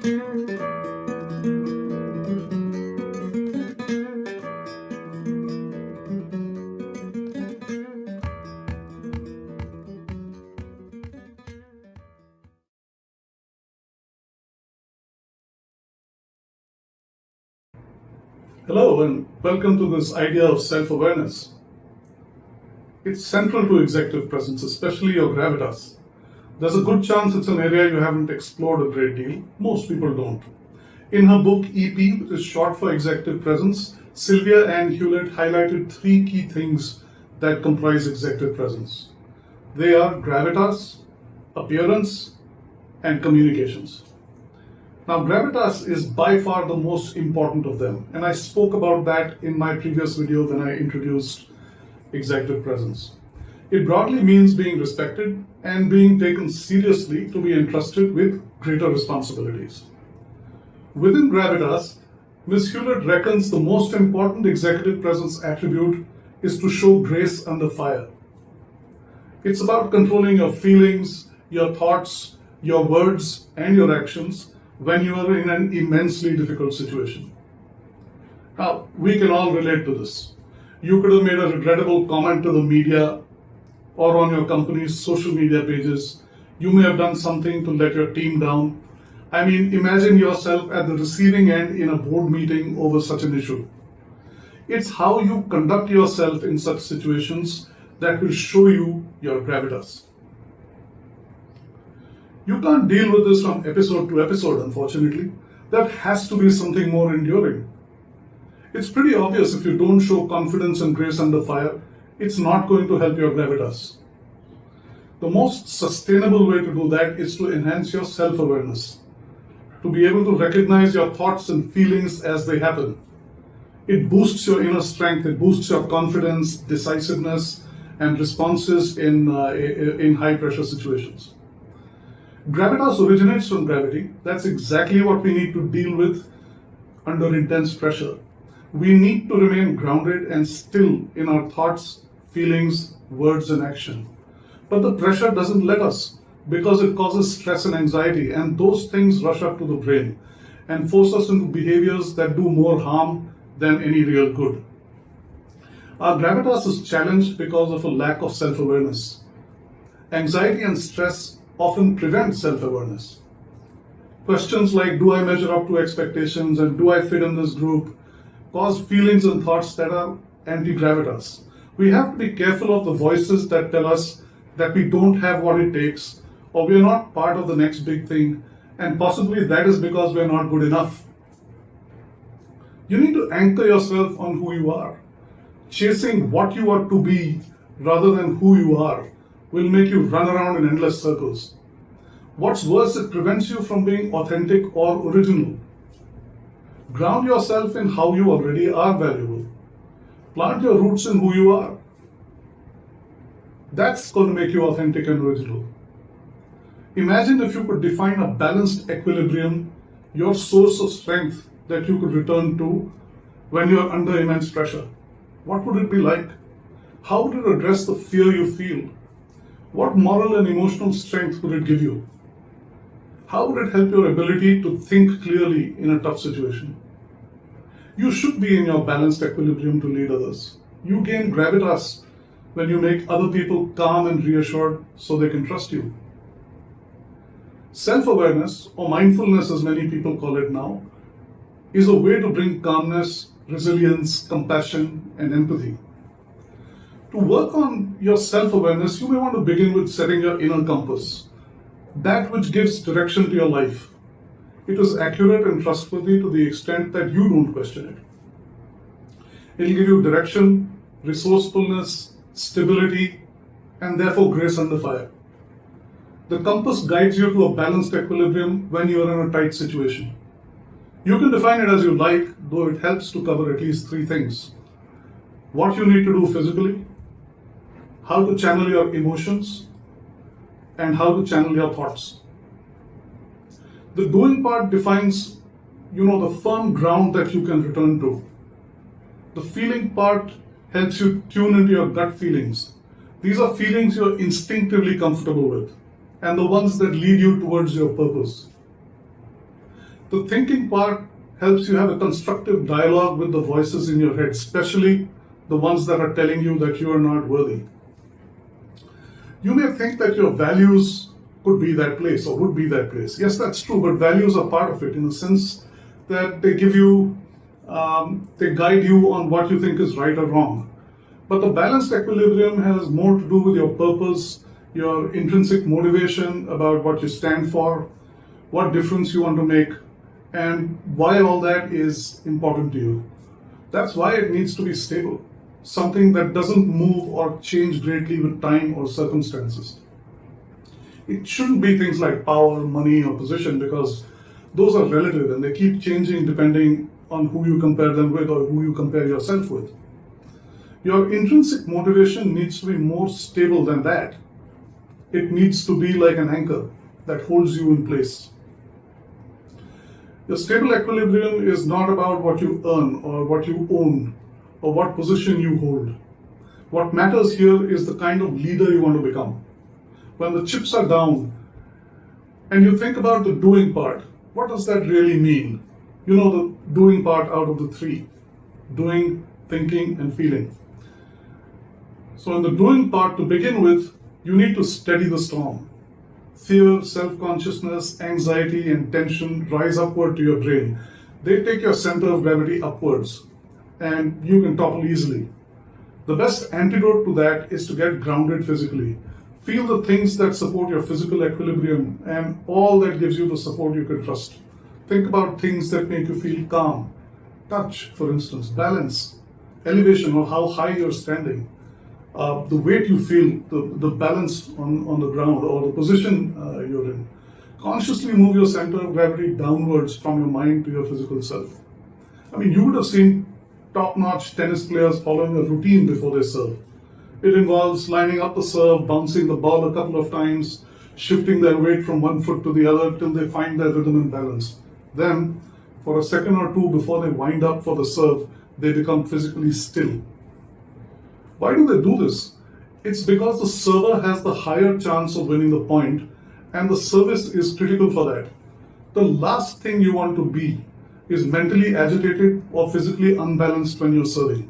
Hello and welcome to this idea of self-awareness. It's central to executive presence, especially your gravitas. There's a good chance it's an area you haven't explored a great deal. Most people don't. In her book EP, which is short for executive presence, Sylvia Ann Hewlett highlighted three key things that comprise executive presence. They are gravitas, appearance, and communications. Now, gravitas is by far the most important of them, and I spoke about that in my previous video when I introduced executive presence. It broadly means being respected and being taken seriously to be entrusted with greater responsibilities. Within gravitas, Ms. Hewlett reckons the most important executive presence attribute is to show grace under fire. It's about controlling your feelings, your thoughts, your words, and your actions when you are in an immensely difficult situation. Now, we can all relate to this. You could have made a regrettable comment to the media or on your company's social media pages. You may have done something to let your team down. I mean, imagine yourself at the receiving end in a board meeting over such an issue. It's how you conduct yourself in such situations that will show you your gravitas. You can't deal with this from episode to episode, unfortunately. There has to be something more enduring. It's pretty obvious if you don't show confidence and grace under fire, it's not going to help your gravitas. The most sustainable way to do that is to enhance your self-awareness, to be able to recognize your thoughts and feelings as they happen. It boosts your inner strength, it boosts your confidence, decisiveness, and responses in high-pressure situations. Gravitas originates from gravity. That's exactly what we need to deal with under intense pressure. We need to remain grounded and still in our thoughts, feelings, words, and action. But the pressure doesn't let us because it causes stress and anxiety, and those things rush up to the brain and force us into behaviors that do more harm than any real good. Our gravitas is challenged because of a lack of self-awareness. Anxiety and stress often prevent self-awareness. Questions like, do I measure up to expectations and do I fit in this group, cause feelings and thoughts that are anti-gravitas. We have to be careful of the voices that tell us that we don't have what it takes or we are not part of the next big thing, and possibly that is because we are not good enough. You need to anchor yourself on who you are. Chasing what you are to be rather than who you are will make you run around in endless circles. What's worse, it prevents you from being authentic or original. Ground yourself in how you already are valuable. Plant your roots in who you are. That's going to make you authentic and original. Imagine if you could define a balanced equilibrium, your source of strength that you could return to when you're under immense pressure. What would it be like? How would it address the fear you feel? What moral and emotional strength would it give you? How would it help your ability to think clearly in a tough situation? You should be in your balanced equilibrium to lead others. You gain gravitas when you make other people calm and reassured so they can trust you. Self-awareness, or mindfulness as many people call it now, is a way to bring calmness, resilience, compassion, and empathy. To work on your self-awareness, you may want to begin with setting your inner compass, that which gives direction to your life. It is accurate and trustworthy to the extent that you don't question it. It will give you direction, resourcefulness, stability, and therefore grace under fire. The compass guides you to a balanced equilibrium when you are in a tight situation. You can define it as you like, though it helps to cover at least three things. What you need to do physically, how to channel your emotions, and how to channel your thoughts. The doing part defines, the firm ground that you can return to. The feeling part helps you tune into your gut feelings. These are feelings you're instinctively comfortable with, and the ones that lead you towards your purpose. The thinking part helps you have a constructive dialogue with the voices in your head, especially the ones that are telling you that you are not worthy. You may think that your values could be that place or would be that place. Yes, that's true, but values are part of it in the sense that they give you, they guide you on what you think is right or wrong. But the balanced equilibrium has more to do with your purpose, your intrinsic motivation about what you stand for, what difference you want to make, and why all that is important to you. That's why it needs to be stable, something that doesn't move or change greatly with time or circumstances. It shouldn't be things like power, money, or position because those are relative and they keep changing depending on who you compare them with or who you compare yourself with. Your intrinsic motivation needs to be more stable than that. It needs to be like an anchor that holds you in place. Your stable equilibrium is not about what you earn or what you own or what position you hold. What matters here is the kind of leader you want to become. When the chips are down and you think about the doing part, what does that really mean? You know, the doing part out of the three: doing, thinking, and feeling. So in the doing part, to begin with, you need to steady the storm. Fear, self-consciousness, anxiety, and tension rise upward to your brain. They take your center of gravity upwards, and you can topple easily. The best antidote to that is to get grounded physically. Feel the things that support your physical equilibrium and all that gives you the support you can trust. Think about things that make you feel calm. Touch, for instance, balance, elevation, or how high you're standing. The weight you feel, the balance on the ground or the position you're in. Consciously move your center of gravity downwards from your mind to your physical self. I mean, you would have seen top-notch tennis players following a routine before they serve. It involves lining up the serve, bouncing the ball a couple of times, shifting their weight from one foot to the other till they find their rhythm and balance. Then, for a second or two before they wind up for the serve, they become physically still. Why do they do this? It's because the server has the higher chance of winning the point, and the service is critical for that. The last thing you want to be is mentally agitated or physically unbalanced when you're serving.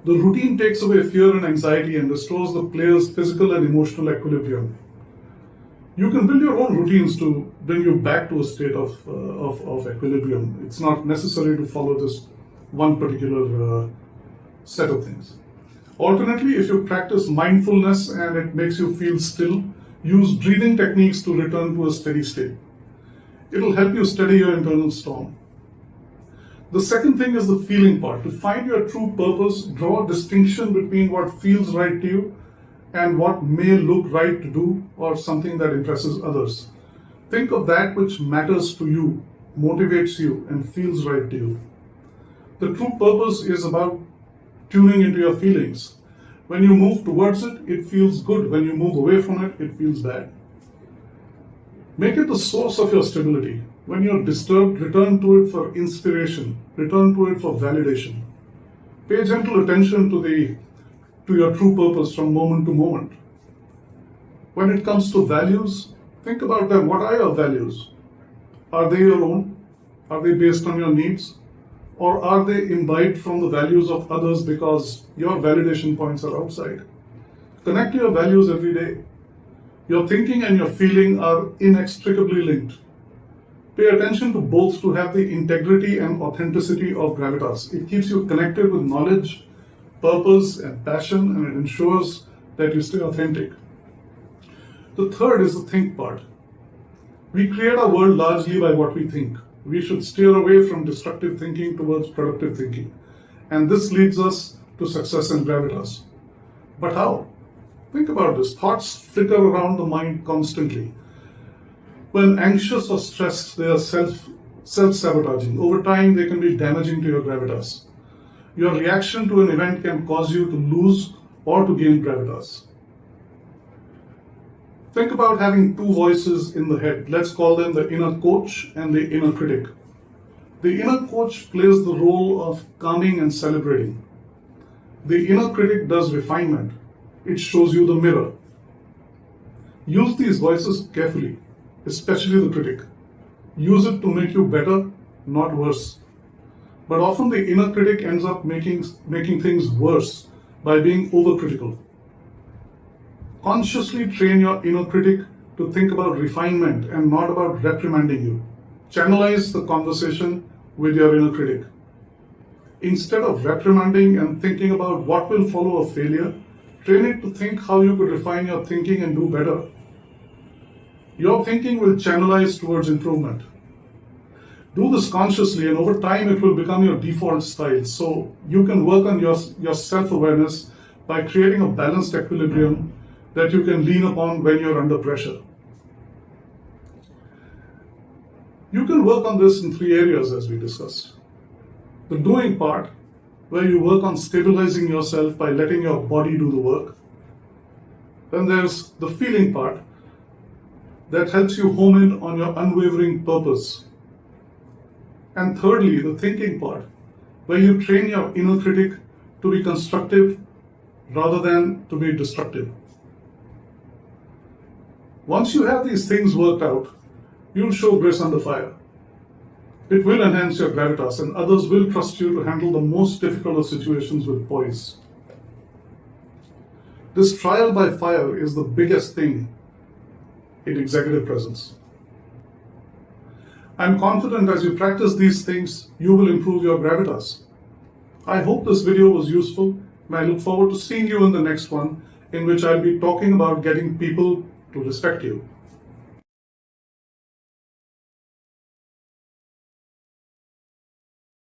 The routine takes away fear and anxiety and restores the player's physical and emotional equilibrium. You can build your own routines to bring you back to a state of equilibrium. It's not necessary to follow this one particular set of things. Alternately, if you practice mindfulness and it makes you feel still, use breathing techniques to return to a steady state. It'll help you steady your internal storm. The second thing is the feeling part. To find your true purpose, draw a distinction between what feels right to you and what may look right to do or something that impresses others. Think of that which matters to you, motivates you, and feels right to you. The true purpose is about tuning into your feelings. When you move towards it, it feels good. When you move away from it, it feels bad. Make it the source of your stability. When you're disturbed, return to it for inspiration. Return to it for validation. Pay gentle attention to your true purpose from moment to moment. When it comes to values, think about them. What are your values? Are they your own? Are they based on your needs? Or are they imbibed from the values of others because your validation points are outside? Connect to your values every day. Your thinking and your feeling are inextricably linked. Pay attention to both to have the integrity and authenticity of gravitas. It keeps you connected with knowledge, purpose, and passion, and it ensures that you stay authentic. The third is the think part. We create our world largely by what we think. We should steer away from destructive thinking towards productive thinking. And this leads us to success and gravitas. But how? Think about this. Thoughts flicker around the mind constantly. When anxious or stressed, they are self-sabotaging. Over time, they can be damaging to your gravitas. Your reaction to an event can cause you to lose or to gain gravitas. Think about having two voices in the head. Let's call them the inner coach and the inner critic. The inner coach plays the role of calming and celebrating. The inner critic does refinement. It shows you the mirror. Use these voices carefully, especially the critic. use it to make you better, not worse. But often the inner critic ends up making things worse by being overcritical. Consciously train your inner critic to think about refinement and not about reprimanding you. Channelize the conversation with your inner critic. Instead of reprimanding and thinking about what will follow a failure, train it to think how you could refine your thinking and do better. Your thinking will channelize towards improvement. Do this consciously, and over time it will become your default style. So you can work on your self-awareness by creating a balanced equilibrium that you can lean upon when you're under pressure. You can work on this in 3 areas as we discussed. The doing part, where you work on stabilizing yourself by letting your body do the work. Then there's the feeling part, that helps you hone in on your unwavering purpose. And thirdly, the thinking part, where you train your inner critic to be constructive rather than to be destructive. Once you have these things worked out, you'll show grace under fire. It will enhance your gravitas, and others will trust you to handle the most difficult of situations with poise. This trial by fire is the biggest thing in executive presence. I'm confident as you practice these things, you will improve your gravitas. I hope this video was useful, and I look forward to seeing you in the next one, in which I'll be talking about getting people to respect you.